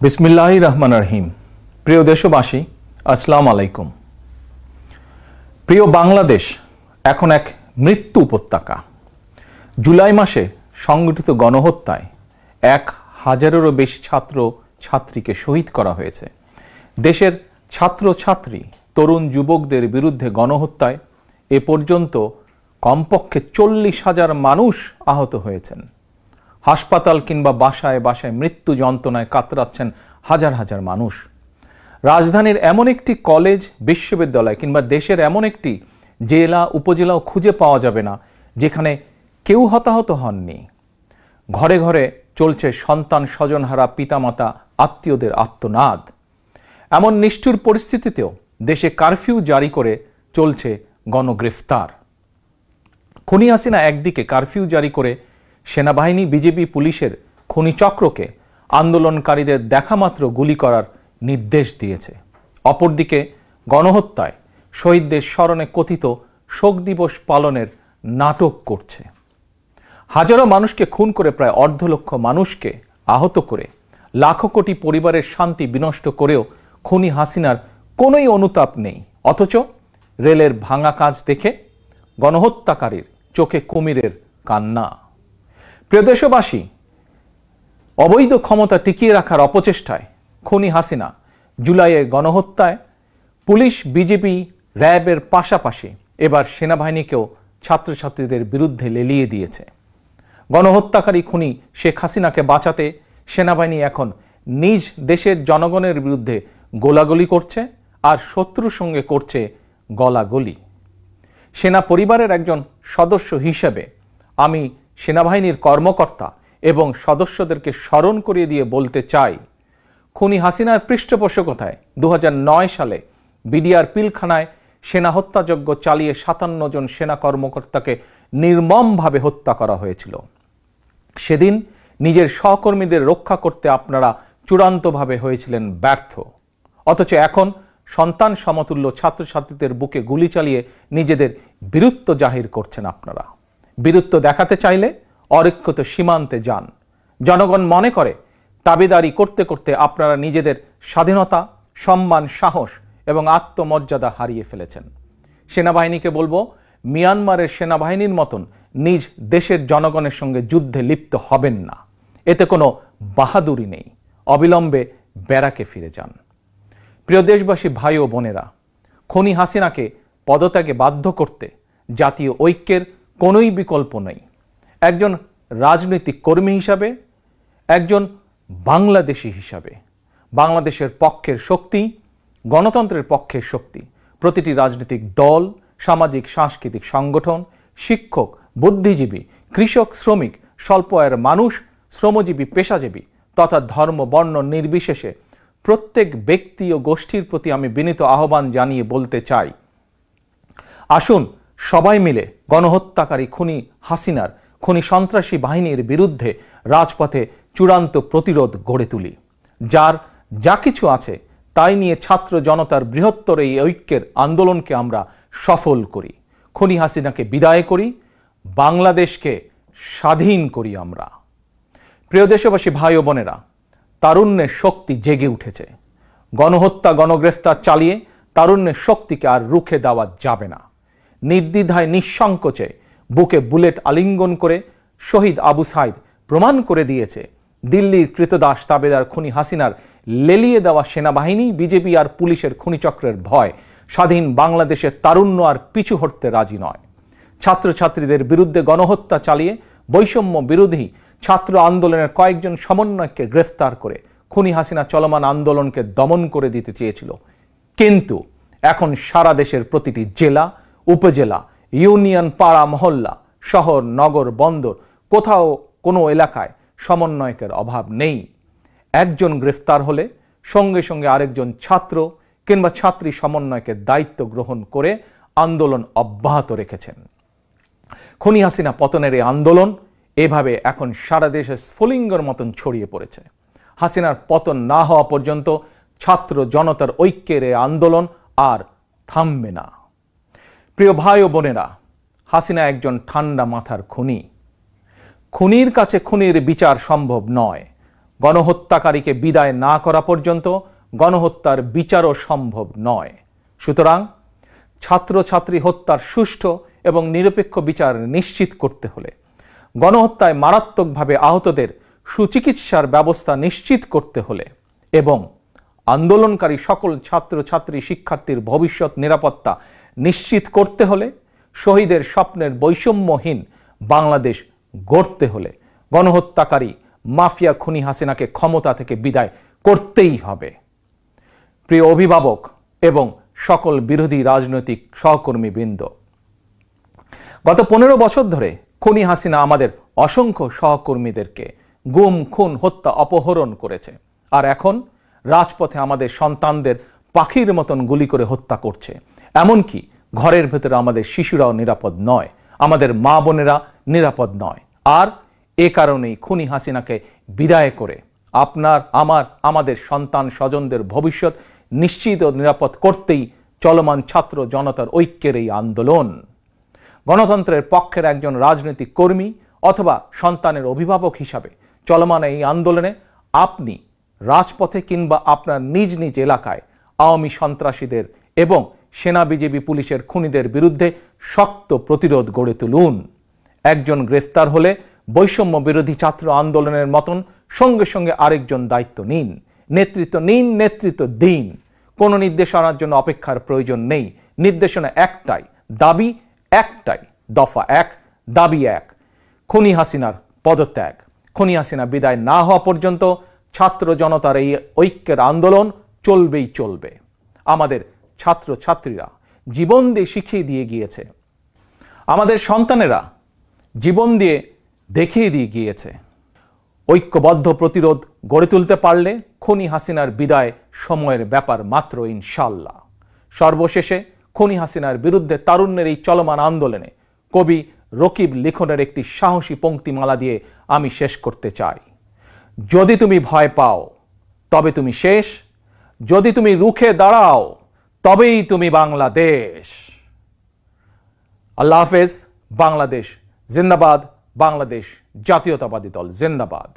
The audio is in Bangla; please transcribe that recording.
বিসমিল্লাহির রহমানির রহিম। প্রিয় দেশবাসী, আসসালামু আলাইকুম। প্রিয় বাংলাদেশ এখন এক মৃত্যু উপত্যকা। জুলাই মাসে সংগঠিত গণহত্যায় 1000-এরও বেশি ছাত্র ছাত্রীকে শহীদ করা হয়েছে। দেশের ছাত্রছাত্রী তরুণ যুবকদের বিরুদ্ধে গণহত্যায় এ পর্যন্ত কমপক্ষে 40,000 মানুষ আহত হয়েছেন। হাসপাতাল কিংবা বাসায় বাসায় মৃত্যু যন্ত্রণায় কাতরাচ্ছেন হাজার হাজার মানুষ। রাজধানীর এমন একটি কলেজ, বিশ্ববিদ্যালয় কিংবা দেশের এমন একটি জেলা উপজেলাও খুঁজে পাওয়া যাবে না যেখানে কেউ হতাহত হননি। ঘরে ঘরে চলছে সন্তান স্বজনহারা পিতামাতা আত্মীয়দের আর্তনাদ। এমন নিষ্ঠুর পরিস্থিতিতেও দেশে কারফিউ জারি করে চলছে গণগ্রেফতার। খুনি হাসিনা একদিকে কারফিউ জারি করে সেনাবাহিনী, বিজেপি, পুলিশের খুনি চক্রকে আন্দোলনকারীদের দেখামাত্র গুলি করার নির্দেশ দিয়েছে। অপরদিকে গণহত্যায় শহীদদের স্মরণে কথিত শোক দিবস পালনের নাটক করছে। হাজারো মানুষকে খুন করে প্রায় 1.5 লক্ষ মানুষকে আহত করে লাখো কোটি পরিবারের শান্তি বিনষ্ট করেও খুনি হাসিনার কোনোই অনুতাপ নেই। অথচ রেলের ভাঙা কাজ দেখে গণহত্যাকারীর চোখে কুমিরের কান্না। প্রিয় দেশবাসী, অবৈধ ক্ষমতা টিকিয়ে রাখার অপচেষ্টায় খুনি হাসিনা জুলাইয়ের গণহত্যায় পুলিশ, বিজেপি, র্যাবের পাশাপাশি এবার সেনাবাহিনীকেও ছাত্রছাত্রীদের বিরুদ্ধে লেলিয়ে দিয়েছে। গণহত্যাকারী খুনি শেখ হাসিনাকে বাঁচাতে সেনাবাহিনী এখন নিজ দেশের জনগণের বিরুদ্ধে গোলাগুলি করছে আর শত্রুর সঙ্গে করছে গলাগলি। সেনা পরিবারের একজন সদস্য হিসেবে আমি সেনাবাহিনীর কর্মকর্তা এবং সদস্যদেরকে স্মরণ করিয়ে দিয়ে বলতে চাই, খুনি হাসিনার পৃষ্ঠপোষকতায় 2009 সালে বিডিআর পিলখানায় সেনা হত্যাযজ্ঞ চালিয়ে 57 জন সেনা কর্মকর্তাকে নির্মমভাবে হত্যা করা হয়েছিল। সেদিন নিজের সহকর্মীদের রক্ষা করতে আপনারা চূড়ান্তভাবে হয়েছিলেন ব্যর্থ। অথচ এখন সন্তান সমতুল্য ছাত্রছাত্রীদের বুকে গুলি চালিয়ে নিজেদের বীরত্ব জাহির করছেন আপনারা। বীরত্ব দেখাতে চাইলে অরক্ষিত সীমান্তে যান। জনগণ মনে করে দাবিদারি করতে করতে আপনারা নিজেদের স্বাধীনতা, সম্মান, সাহস এবং আত্মমর্যাদা হারিয়ে ফেলেছেন। সেনাবাহিনীকে বলবো, মিয়ানমারের সেনাবাহিনীর মতন নিজ দেশের জনগণের সঙ্গে যুদ্ধে লিপ্ত হবেন না। এতে কোনো বাহাদুরি নেই। অবিলম্বে ব্যারাকে ফিরে যান। প্রিয় দেশবাসী, ভাই ও বোনেরা, খুনি হাসিনাকে পদত্যাগে বাধ্য করতে জাতীয় ঐক্যের কোনোই বিকল্প নেই। একজন রাজনৈতিক কর্মী হিসাবে, একজন বাংলাদেশি হিসাবে বাংলাদেশের পক্ষের শক্তি, গণতন্ত্রের পক্ষের শক্তি প্রতিটি রাজনৈতিক দল, সামাজিক সাংস্কৃতিক সংগঠন, শিক্ষক, বুদ্ধিজীবী, কৃষক, শ্রমিক, স্বল্প আয়ের মানুষ, শ্রমজীবী, পেশাজীবী তথা ধর্ম, বর্ণ নির্বিশেষে প্রত্যেক ব্যক্তি ও গোষ্ঠীর প্রতি আমি বিনীত আহ্বান জানিয়ে বলতে চাই, আসুন সবাই মিলে গণহত্যাকারী খুনি হাসিনার, খুনি সন্ত্রাসী বাহিনীর বিরুদ্ধে রাজপথে চূড়ান্ত প্রতিরোধ গড়ে তুলি। যার যা কিছু আছে তাই নিয়ে ছাত্র জনতার বৃহত্তর এই ঐক্যের আন্দোলনকে আমরা সফল করি। খুনি হাসিনাকে বিদায় করি, বাংলাদেশকে স্বাধীন করি আমরা। প্রিয় দেশবাসী, ভাই ও বোনেরা, তারুণ্যের শক্তি জেগে উঠেছে। গণহত্যা, গণগ্রেফতার চালিয়ে তারুণ্যের শক্তিকে আর রুখে দেওয়া যাবে না। নির্দ্বিধায়, নিঃসংকোচে বুকে বুলেট আলিঙ্গন করে শহীদ আবু সাইদ প্রমাণ করে দিয়েছে দিল্লির কৃতদাস তাবেদার খুনি হাসিনার লেলিয়ে দেওয়া সেনাবাহিনী, বিজেপি আর পুলিশের খুনিচক্রের ভয় স্বাধীন বাংলাদেশের তারুণ্য আর পিছু হটতে রাজি নয়। ছাত্রছাত্রীদের বিরুদ্ধে গণহত্যা চালিয়ে বৈষম্য বিরোধী ছাত্র আন্দোলনের কয়েকজন সমন্বয়ককে গ্রেফতার করে খুনি হাসিনা চলমান আন্দোলনকে দমন করে দিতে চেয়েছিল। কিন্তু এখন সারা দেশের প্রতিটি জেলা, উপজেলা, ইউনিয়ন, পাড়া, মহল্লা, শহর, নগর, বন্দর কোথাও কোনো এলাকায় সমন্বয়কের অভাব নেই। একজন গ্রেফতার হলে সঙ্গে সঙ্গে আরেকজন ছাত্র কিংবা ছাত্রী সমন্বয়কের দায়িত্ব গ্রহণ করে আন্দোলন অব্যাহত রেখেছেন। খুনি হাসিনা পতনের এই আন্দোলন এভাবে এখন সারা দেশে স্ফুলিঙ্গের মতন ছড়িয়ে পড়েছে। হাসিনার পতন না হওয়া পর্যন্ত ছাত্র জনতার ঐক্যের এই আন্দোলন আর থামবে না। প্রিয় ভাই ও বোনেরা, হাসিনা একজন ঠান্ডা মাথার খুনি। খুনির কাছে খুনির বিচার সম্ভব নয়। গণহত্যাকারীকে বিদায় না করা পর্যন্ত গণহত্যার বিচারও সম্ভব নয়। সুতরাং ছাত্রছাত্রী হত্যার সুষ্ঠু এবং নিরপেক্ষ বিচার নিশ্চিত করতে হলে, গণহত্যায় মারাত্মকভাবে আহতদের সুচিকিৎসার ব্যবস্থা নিশ্চিত করতে হলে এবং আন্দোলনকারী সকল ছাত্রছাত্রী শিক্ষার্থীর ভবিষ্যৎ নিরাপত্তা নিশ্চিত করতে হলে, শহীদের স্বপ্নের বৈষম্যহীন বাংলাদেশ গড়তে হলে গণহত্যাকারী মাফিয়া খুনি হাসিনাকে ক্ষমতা থেকে বিদায় করতেই হবে। প্রিয় অভিভাবক এবং সকল বিরোধী রাজনৈতিক সহকর্মীবৃন্দ, গত 15 বছর ধরে খুনি হাসিনা আমাদের অসংখ্য সহকর্মীদেরকে গুম, খুন, হত্যা, অপহরণ করেছে। আর এখন রাজপথে আমাদের সন্তানদের পাখির মতন গুলি করে হত্যা করছে। এমনকি ঘরের ভেতরে আমাদের শিশুরাও নিরাপদ নয়, আমাদের মা বোনেরা নিরাপদ নয়। আর এ কারণেই খুনি হাসিনাকে বিদায় করে আপনার, আমাদের সন্তান স্বজনদের ভবিষ্যৎ নিশ্চিত ও নিরাপদ করতেই চলমান ছাত্র জনতার ঐক্যের এই আন্দোলন। গণতন্ত্রের পক্ষের একজন রাজনৈতিক কর্মী অথবা সন্তানের অভিভাবক হিসাবে চলমান এই আন্দোলনে আপনি রাজপথে কিংবা আপনার নিজ নিজ এলাকায় আওয়ামী সন্ত্রাসীদের এবং সেনা, বিজেপি, পুলিশের খুনিদের বিরুদ্ধে শক্ত প্রতিরোধ গড়ে তুলুন। একজন গ্রেফতার হলে বৈষম্য বিরোধী ছাত্র আন্দোলনের মতন সঙ্গে সঙ্গে আরেকজন দায়িত্ব নিন, নেতৃত্ব নিন, নেতৃত্ব দিন। কোনো নির্দেশনার জন্য অপেক্ষার প্রয়োজন নেই। নির্দেশনা একটাই, দাবি একটাই, দফা এক, দাবি এক, খুনি হাসিনার পদত্যাগ। খুনি হাসিনা বিদায় না হওয়া পর্যন্ত ছাত্র জনতার এই ঐক্যের আন্দোলন চলবেই চলবে। আমাদের ছাত্রছাত্রীরা জীবন দিয়ে শিখিয়ে দিয়ে গিয়েছে, আমাদের সন্তানেরা জীবন দিয়ে দেখিয়ে দিয়ে গিয়েছে। ঐক্যবদ্ধ প্রতিরোধ গড়ে তুলতে পারলে খুনি হাসিনার বিদায় সময়ের ব্যাপার মাত্র, ইনশাল্লাহ। সর্বশেষে খুনি হাসিনার বিরুদ্ধে তারুণ্যের এই চলমান আন্দোলনে কবি রকিব লিখনের একটি সাহসী পংক্তিমালা দিয়ে আমি শেষ করতে চাই। যদি তুমি ভয় পাও তবে তুমি শেষ, যদি তুমি রুখে দাঁড়াও তবেই তুমি বাংলাদেশ। আল্লাহ হাফেজ। বাংলাদেশ জিন্দাবাদ, বাংলাদেশ জাতীয়তাবাদী দল জিন্দাবাদ।